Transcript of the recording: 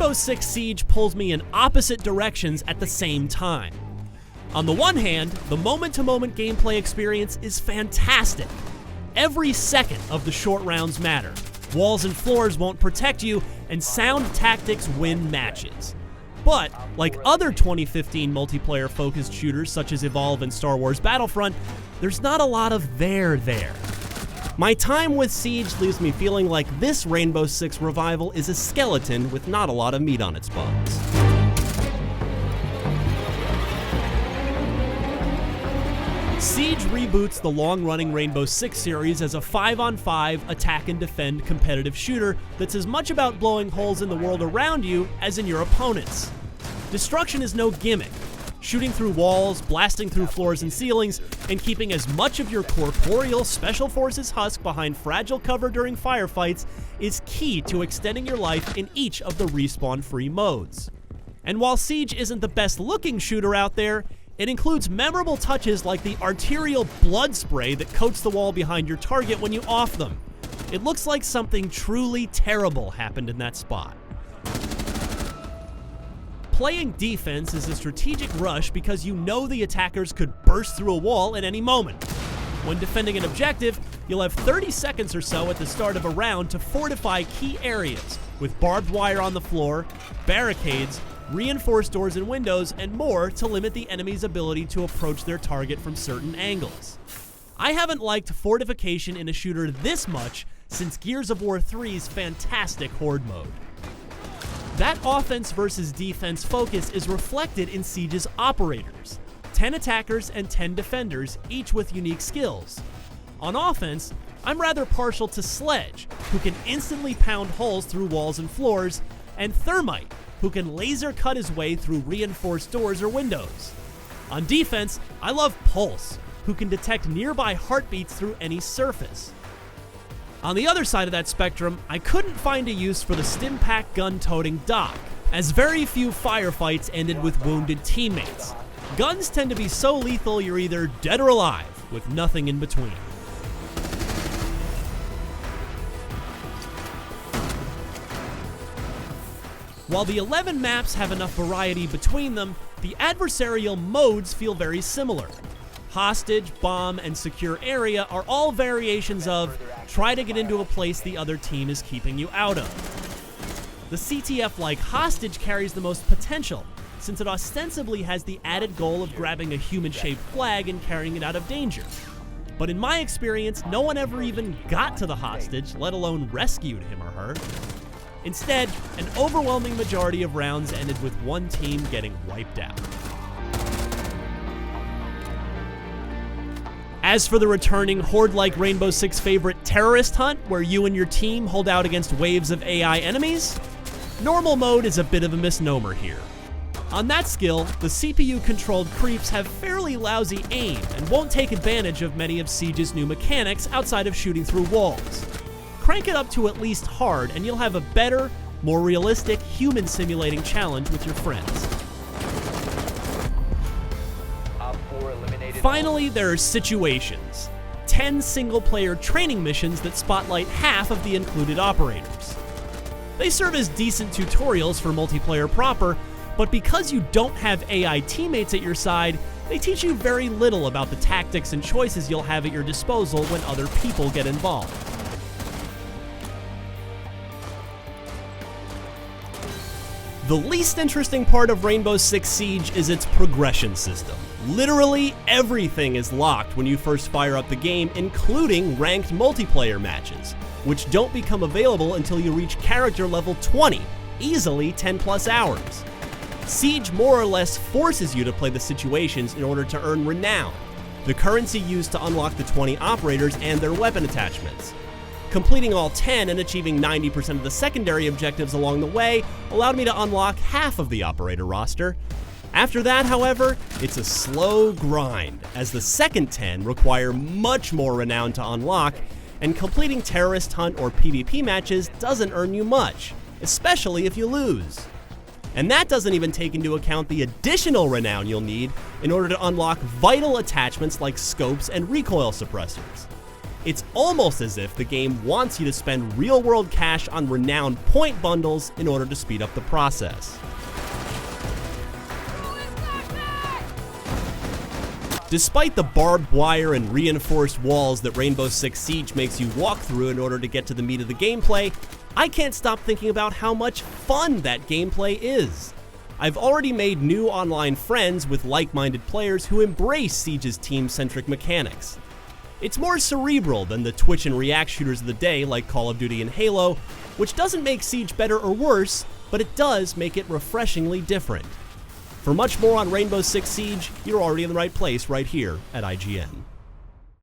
Rainbow Six Siege pulls me in opposite directions at the same time. On the one hand, the moment-to-moment gameplay experience is fantastic. Every second of the short rounds matter. Walls and floors won't protect you, and sound tactics win matches. But, like other 2015 multiplayer-focused shooters such as Evolve and Star Wars Battlefront, there's not a lot of there. My time with Siege leaves me feeling like this Rainbow Six revival is a skeleton with not a lot of meat on its bones. Siege reboots the long-running Rainbow Six series as a 5-on-5 attack and defend competitive shooter that's as much about blowing holes in the world around you as in your opponents. Destruction is no gimmick. Shooting through walls, blasting through floors and ceilings, and keeping as much of your corporeal Special Forces husk behind fragile cover during firefights is key to extending your life in each of the respawn-free modes. And while Siege isn't the best-looking shooter out there, it includes memorable touches like the arterial blood spray that coats the wall behind your target when you off them. It looks like something truly terrible happened in that spot. Playing defense is a strategic rush because you know the attackers could burst through a wall at any moment. When defending an objective, you'll have 30 seconds or so at the start of a round to fortify key areas with barbed wire on the floor, barricades, reinforced doors and windows, and more to limit the enemy's ability to approach their target from certain angles. I haven't liked fortification in a shooter this much since Gears of War 3's fantastic Horde mode. That offense versus defense focus is reflected in Siege's operators. 10 attackers and 10 defenders, each with unique skills. On offense, I'm rather partial to Sledge, who can instantly pound holes through walls and floors, and Thermite, who can laser cut his way through reinforced doors or windows. On defense, I love Pulse, who can detect nearby heartbeats through any surface. On the other side of that spectrum, I couldn't find a use for the Stimpak gun-toting Doc, as very few firefights ended with wounded teammates. Guns tend to be so lethal you're either dead or alive, with nothing in between. While the 11 maps have enough variety between them, the adversarial modes feel very similar. Hostage, bomb, and secure area are all variations of try to get into a place the other team is keeping you out of. The CTF-like hostage carries the most potential, since it ostensibly has the added goal of grabbing a human-shaped flag and carrying it out of danger. But in my experience, no one ever even got to the hostage, let alone rescued him or her. Instead, an overwhelming majority of rounds ended with one team getting wiped out. As for the returning Horde-like Rainbow Six favorite Terrorist Hunt, where you and your team hold out against waves of AI enemies, normal mode is a bit of a misnomer here. On that skill, the CPU-controlled creeps have fairly lousy aim and won't take advantage of many of Siege's new mechanics outside of shooting through walls. Crank it up to at least hard and you'll have a better, more realistic, human-simulating challenge with your friends. Finally, there are situations. 10 single-player training missions that spotlight half of the included operators. They serve as decent tutorials for multiplayer proper, but because you don't have AI teammates at your side, they teach you very little about the tactics and choices you'll have at your disposal when other people get involved. The least interesting part of Rainbow Six Siege is its progression system. Literally everything is locked when you first fire up the game, including ranked multiplayer matches, which don't become available until you reach character level 20, easily 10 plus hours. Siege more or less forces you to play the situations in order to earn renown, the currency used to unlock the 20 operators and their weapon attachments. Completing all 10 and achieving 90% of the secondary objectives along the way allowed me to unlock half of the operator roster. After that, however, it's a slow grind, as the second 10 require much more renown to unlock, and completing Terrorist Hunt or PvP matches doesn't earn you much, especially if you lose. And that doesn't even take into account the additional renown you'll need in order to unlock vital attachments like scopes and recoil suppressors. It's almost as if the game wants you to spend real-world cash on renowned point bundles in order to speed up the process. Despite the barbed wire and reinforced walls that Rainbow Six Siege makes you walk through in order to get to the meat of the gameplay, I can't stop thinking about how much fun that gameplay is. I've already made new online friends with like-minded players who embrace Siege's team-centric mechanics. It's more cerebral than the twitch and react shooters of the day like Call of Duty and Halo, which doesn't make Siege better or worse, but it does make it refreshingly different. For much more on Rainbow Six Siege, you're already in the right place right here at IGN.